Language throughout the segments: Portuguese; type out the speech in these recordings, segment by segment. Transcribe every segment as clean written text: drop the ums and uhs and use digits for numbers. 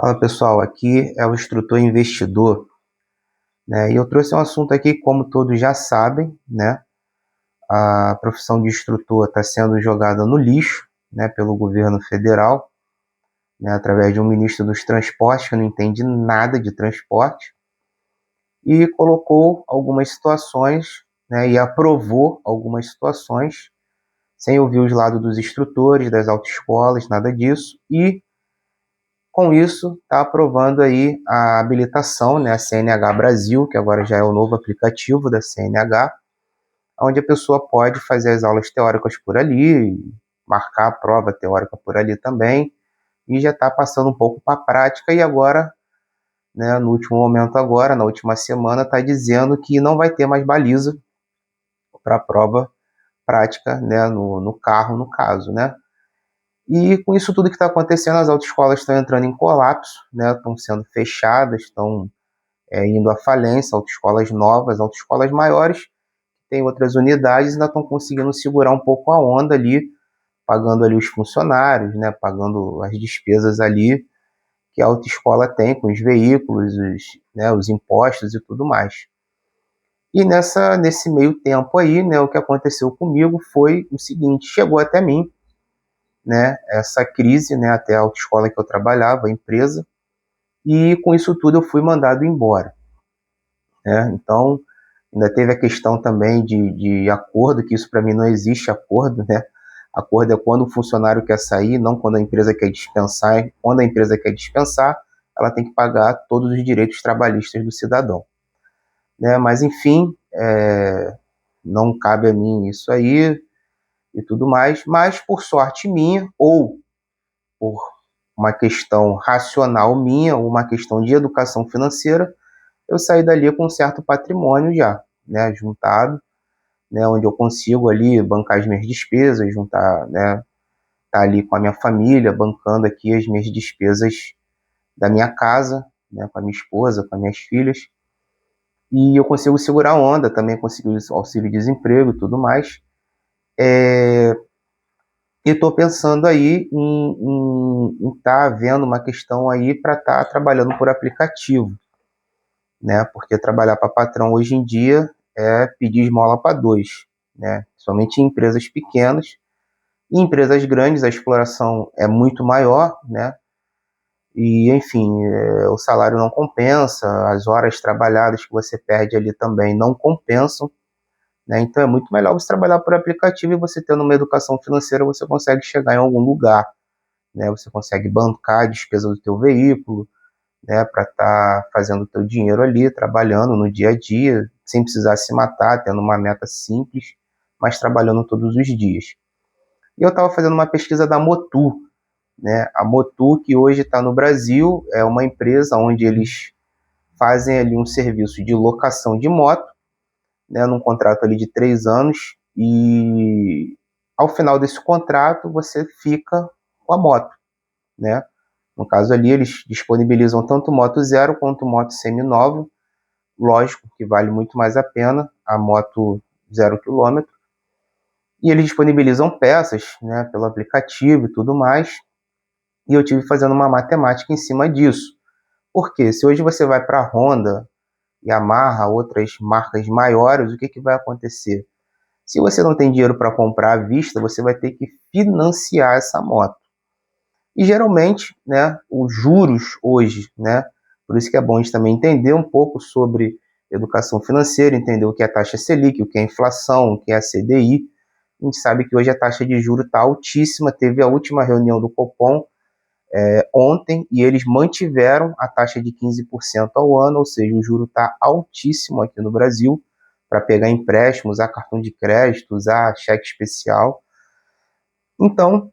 Fala pessoal, aqui é o instrutor investidor, né? E eu trouxe um assunto aqui, como todos já sabem, né? A profissão de instrutor está sendo jogada no lixo, né? Pelo governo federal, né? Através de um ministro dos transportes que não entende nada de transporte e colocou algumas situações, né? E aprovou algumas situações sem ouvir os lados dos instrutores, das autoescolas, nada disso. E com isso, está aprovando aí a habilitação, né, a CNH Brasil, que agora já é o novo aplicativo da CNH, onde a pessoa pode fazer as aulas teóricas por ali, marcar a prova teórica por ali também, e já está passando um pouco para a prática, e agora, né, no último momento agora, na última semana, está dizendo que não vai ter mais baliza para a prova prática, né, no carro, no caso, né. E com isso tudo que está acontecendo, as autoescolas estão entrando em colapso, né, estão sendo fechadas, estão indo à falência, autoescolas novas, autoescolas maiores, tem outras unidades, ainda estão conseguindo segurar um pouco a onda ali, pagando ali os funcionários, né, pagando as despesas ali que a autoescola tem com os veículos, os impostos e tudo mais. E nesse meio tempo aí, né, o que aconteceu comigo foi o seguinte: chegou até mim, né, essa crise, né, até a autoescola que eu trabalhava, a empresa, e com isso tudo eu fui mandado embora, né? Então, ainda teve a questão também de acordo, que isso para mim não existe acordo, né? Acordo é quando o funcionário quer sair, não quando a empresa quer dispensar. Quando a empresa quer dispensar, ela tem que pagar todos os direitos trabalhistas do cidadão, né? Mas enfim, não cabe a mim isso aí e tudo mais. Mas por sorte minha, ou por uma questão racional minha, ou uma questão de educação financeira, eu saí dali com um certo patrimônio já, né, juntado, né, onde eu consigo ali bancar as minhas despesas, juntar, né, tá ali com a minha família, bancando aqui as minhas despesas da minha casa, né, com a minha esposa, com as minhas filhas, e eu consigo segurar a onda, também consegui auxílio-desemprego e tudo mais, e estou pensando aí em estar vendo uma questão aí para estar trabalhando por aplicativo, né, porque trabalhar para patrão hoje em dia é pedir esmola para dois, né, somente em empresas pequenas. Em empresas grandes a exploração é muito maior, né? E enfim, o salário não compensa, as horas trabalhadas que você perde ali também não compensam, né? Então é muito melhor você trabalhar por aplicativo, e você tendo uma educação financeira você consegue chegar em algum lugar, né? Você consegue bancar a despesa do teu veículo, né? Para estar fazendo o teu dinheiro ali, trabalhando no dia a dia, sem precisar se matar, tendo uma meta simples, mas trabalhando todos os dias. E eu estava fazendo uma pesquisa da Motu, né? A Motu, que hoje está no Brasil, é uma empresa onde eles fazem ali um serviço de locação de moto, né? Num contrato ali de 3 anos, e ao final desse contrato você fica com a moto, né? No caso ali eles disponibilizam tanto moto zero quanto moto seminova, lógico que vale muito mais a pena a moto 0 km, e eles disponibilizam peças, né, pelo aplicativo e tudo mais. E eu tive fazendo uma matemática em cima disso. Porque se hoje você vai para a Honda, Yamaha, outras marcas maiores, o que vai acontecer? Se você não tem dinheiro para comprar à vista, você vai ter que financiar essa moto. E geralmente, né, os juros hoje, né, por isso que é bom a gente também entender um pouco sobre educação financeira, entender o que é a taxa Selic, o que é a inflação, o que é a CDI. A gente sabe que hoje a taxa de juros está altíssima. Teve a última reunião do Copom ontem, e eles mantiveram a taxa de 15% ao ano, ou seja, o juro está altíssimo aqui no Brasil para pegar empréstimo, usar cartão de crédito, usar cheque especial. Então,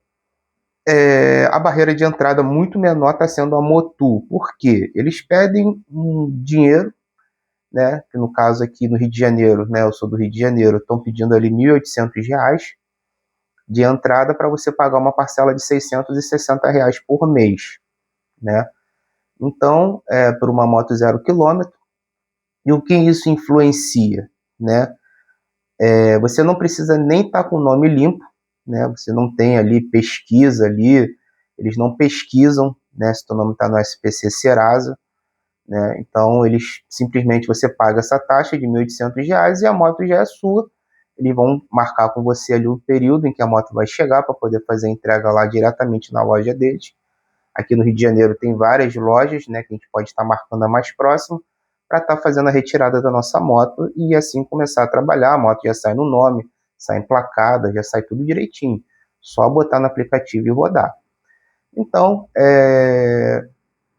a barreira de entrada muito menor está sendo a Motu. Por quê? Eles pedem um dinheiro, né, que no caso aqui no Rio de Janeiro, né, eu sou do Rio de Janeiro, estão pedindo ali R$ 1.800 de entrada para você pagar uma parcela de R$ 660 por mês, né? Então, por uma moto 0 km, e o que isso influencia, né? Você não precisa nem estar com o nome limpo, né? Você não tem ali pesquisa ali, eles não pesquisam, né? Se teu nome está no SPC Serasa, né? Então, eles simplesmente você paga essa taxa de R$ 1.800 e a moto já é sua. Eles vão marcar com você ali o período em que a moto vai chegar para poder fazer a entrega lá diretamente na loja deles. Aqui no Rio de Janeiro tem várias lojas, né, que a gente pode estar marcando a mais próxima para estar fazendo a retirada da nossa moto e assim começar a trabalhar. A moto já sai no nome, sai emplacada, já sai tudo direitinho. Só botar no aplicativo e rodar. Então,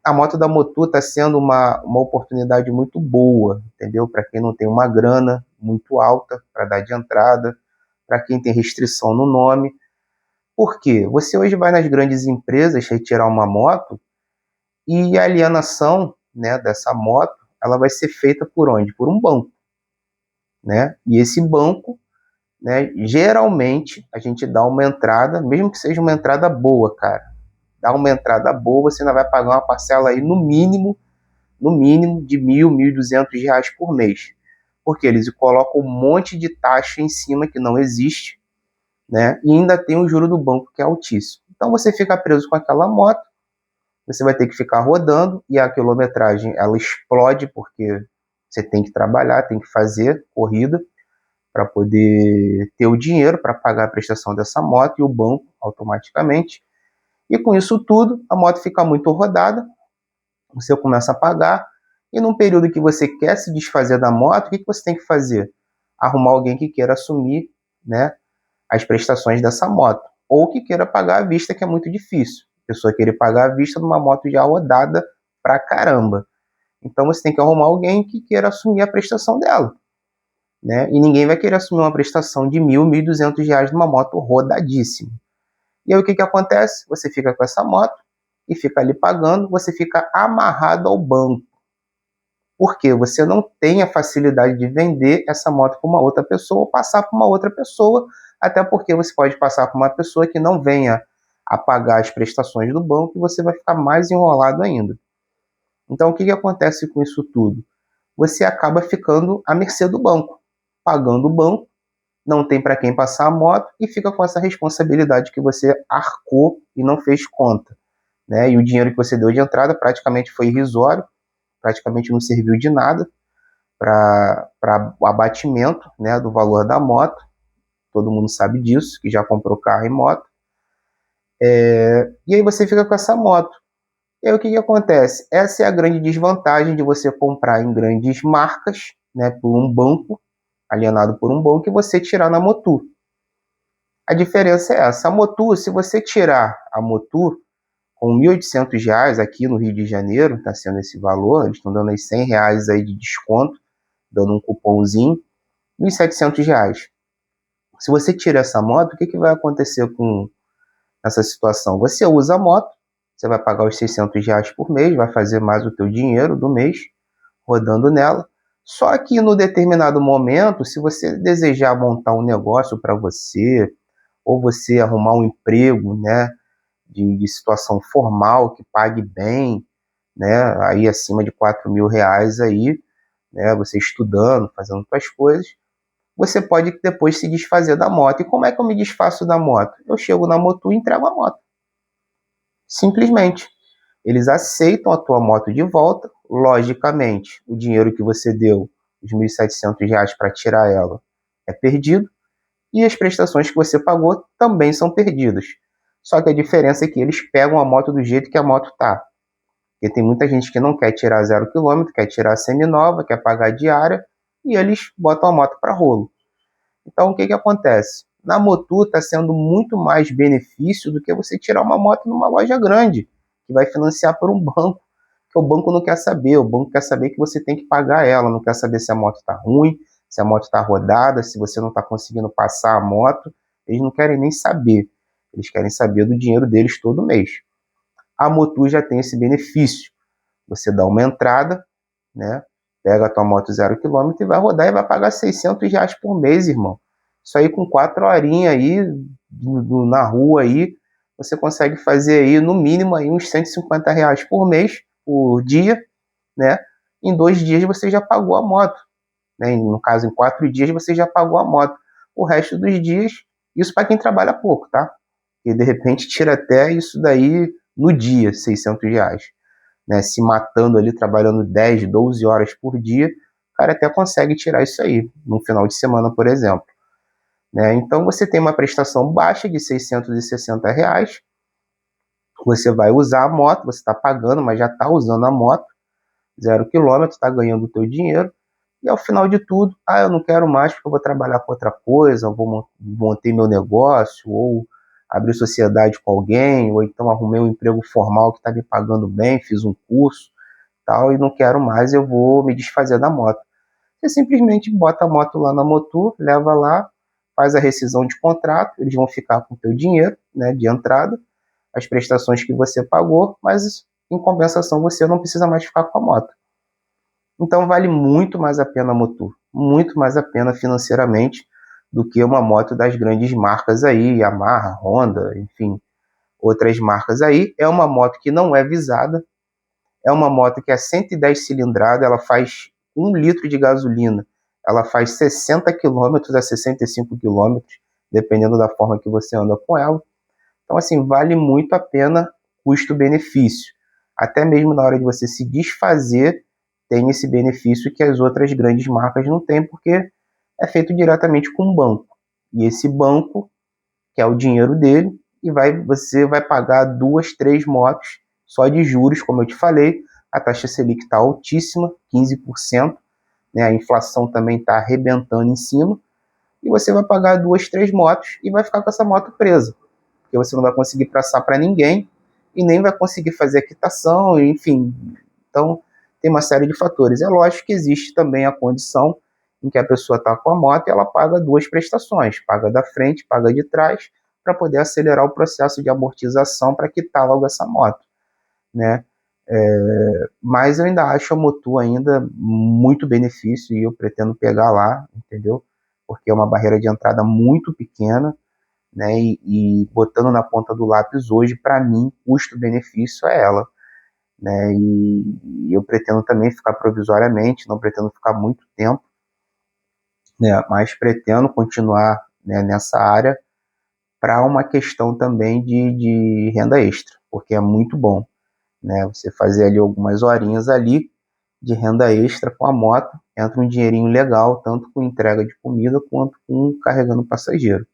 a moto da Motu está sendo uma oportunidade muito boa, entendeu? Para quem não tem uma grana muito alta para dar de entrada, para quem tem restrição no nome. Por quê? Você hoje vai nas grandes empresas retirar uma moto e a alienação, né, dessa moto, ela vai ser feita por onde? Por um banco, né? E esse banco, né, geralmente a gente dá uma entrada, mesmo que seja uma entrada boa, cara. Dá uma entrada boa, você ainda vai pagar uma parcela aí no mínimo de R$ 1.000, R$ 1.200 por mês. Porque eles colocam um monte de taxa em cima que não existe, né? E ainda tem o juro do banco que é altíssimo. Então você fica preso com aquela moto, você vai ter que ficar rodando e a quilometragem ela explode porque você tem que trabalhar, tem que fazer corrida para poder ter o dinheiro para pagar a prestação dessa moto e o banco automaticamente. E com isso tudo, a moto fica muito rodada, você começa a pagar, e num período que você quer se desfazer da moto, o que você tem que fazer? Arrumar alguém que queira assumir, né, as prestações dessa moto, ou que queira pagar à vista, que é muito difícil. A pessoa querer pagar à vista numa moto já rodada pra caramba. Então você tem que arrumar alguém que queira assumir a prestação dela, né? E ninguém vai querer assumir uma prestação de R$ 1.000, R$ 1.200 numa moto rodadíssima. E aí o que acontece? Você fica com essa moto e fica ali pagando, você fica amarrado ao banco. Porque você não tem a facilidade de vender essa moto para uma outra pessoa ou passar para uma outra pessoa, até porque você pode passar para uma pessoa que não venha a pagar as prestações do banco e você vai ficar mais enrolado ainda. Então, o que acontece com isso tudo? Você acaba ficando à mercê do banco, pagando o banco, não tem para quem passar a moto e fica com essa responsabilidade que você arcou e não fez conta, né? E o dinheiro que você deu de entrada praticamente foi irrisório, praticamente não serviu de nada para o abatimento, né, do valor da moto. Todo mundo sabe disso, que já comprou carro e moto. E aí você fica com essa moto. E aí o que acontece? Essa é a grande desvantagem de você comprar em grandes marcas, né, por um banco, alienado por um banco, e você tirar na Motu. A diferença é essa. A Motu, se você tirar a Motu com R$ 1.800 aqui no Rio de Janeiro, está sendo esse valor, eles estão dando aí R$ 100 aí de desconto, dando um cupomzinho, R$ 1.700. Se você tira essa moto, o que vai acontecer com essa situação? Você usa a moto, você vai pagar os R$ 600 por mês, vai fazer mais o teu dinheiro do mês rodando nela. Só que no determinado momento, se você desejar montar um negócio para você, ou você arrumar um emprego, né, de situação formal, que pague bem, né, aí acima de R$ 4.000 aí, né, você estudando, fazendo suas coisas, você pode depois se desfazer da moto. E como é que eu me desfaço da moto? Eu chego na Motu e entrego a moto. Simplesmente. Eles aceitam a tua moto de volta. Logicamente, o dinheiro que você deu, os R$ 1.700 para tirar ela, é perdido. E as prestações que você pagou também são perdidas. Só que a diferença é que eles pegam a moto do jeito que a moto está. Porque tem muita gente que não quer tirar 0 km, quer tirar semi-nova, quer pagar diária, e eles botam a moto para rolo. Então, o que acontece? Na Motu está sendo muito mais benefício do que você tirar uma moto numa loja grande, que vai financiar por um banco, que o banco não quer saber. O banco quer saber que você tem que pagar ela, não quer saber se a moto está ruim, se a moto está rodada, se você não está conseguindo passar a moto. Eles não querem nem saber. Eles querem saber do dinheiro deles todo mês. A Motu já tem esse benefício. Você dá uma entrada, né? Pega a tua moto 0 km e vai rodar e vai pagar R$ 600 por mês, irmão. Isso aí com 4 horinhas aí na rua aí, você consegue fazer aí no mínimo aí uns R$ 150 por mês, por dia, né? Em 2 dias você já pagou a moto, né? No caso, em 4 dias você já pagou a moto. O resto dos dias, isso para quem trabalha pouco, tá? E de repente tira até isso daí no dia R$ 600, né? Se matando ali, trabalhando 10, 12 horas por dia, o cara até consegue tirar isso aí, no final de semana, por exemplo. Né? Então você tem uma prestação baixa de R$ 660, você vai usar a moto, você está pagando, mas já está usando a moto, 0 km, está ganhando o teu dinheiro, e ao final de tudo, eu não quero mais porque eu vou trabalhar com outra coisa, vou montar meu negócio, ou abrir sociedade com alguém, ou então arrumei um emprego formal que está me pagando bem, fiz um curso, tal, e não quero mais, eu vou me desfazer da moto. Você simplesmente bota a moto lá na Motu, leva lá, faz a rescisão de contrato, eles vão ficar com o teu dinheiro, né, de entrada, as prestações que você pagou, mas em compensação você não precisa mais ficar com a moto. Então vale muito mais a pena a Motu, muito mais a pena financeiramente do que uma moto das grandes marcas aí, Yamaha, Honda, enfim, outras marcas aí. É uma moto que não é visada, é uma moto que é 110 cilindrada, ela faz 1 litro de gasolina, ela faz 60 km a 65 km, dependendo da forma que você anda com ela. Então, assim, vale muito a pena custo-benefício. Até mesmo na hora de você se desfazer, tem esse benefício que as outras grandes marcas não têm, porque é feito diretamente com o banco. E esse banco quer o dinheiro dele e você vai pagar 2, 3 motos só de juros, como eu te falei. A taxa Selic está altíssima, 15%, né? A inflação também está arrebentando em cima. E você vai pagar 2, 3 motos e vai ficar com essa moto presa, porque você não vai conseguir passar para ninguém e nem vai conseguir fazer a quitação, enfim. Então, tem uma série de fatores. É lógico que existe também a condição em que a pessoa está com a moto e ela paga 2 prestações, paga da frente, paga de trás, para poder acelerar o processo de amortização para quitar logo essa moto, né? Mas eu ainda acho a Motu ainda muito benefício e eu pretendo pegar lá, entendeu? Porque é uma barreira de entrada muito pequena, né? E botando na ponta do lápis hoje, para mim, custo-benefício é ela, né? E eu pretendo também ficar provisoriamente, não pretendo ficar muito tempo, né? Mas pretendo continuar, né, nessa área para uma questão também de renda extra, porque é muito bom, né? Você fazer ali algumas horinhas ali de renda extra com a moto, entra um dinheirinho legal, tanto com entrega de comida quanto com carregando passageiro.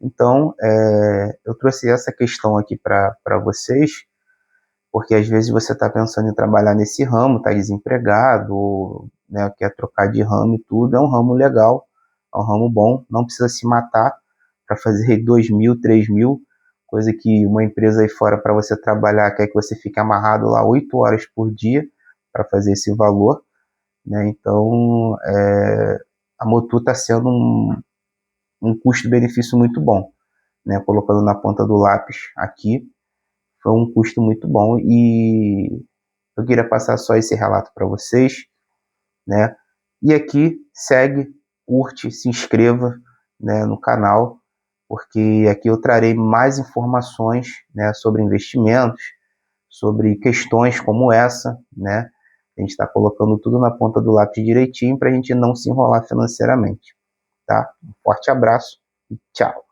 Então, eu trouxe essa questão aqui para vocês, porque às vezes você está pensando em trabalhar nesse ramo, está desempregado, ou, né, quer trocar de ramo e tudo. É um ramo legal, é um ramo bom, não precisa se matar para fazer 2.000, 3.000, coisa que uma empresa aí fora para você trabalhar quer que você fique amarrado lá 8 horas por dia para fazer esse valor, né? Então, a Motu está sendo um custo-benefício muito bom, né? Colocando na ponta do lápis aqui, foi um custo muito bom e eu queria passar só esse relato para vocês, né? E aqui segue, curte, se inscreva, né, no canal, porque aqui eu trarei mais informações, né, sobre investimentos, sobre questões como essa, né? A gente está colocando tudo na ponta do lápis direitinho para a gente não se enrolar financeiramente, tá? Um forte abraço e tchau!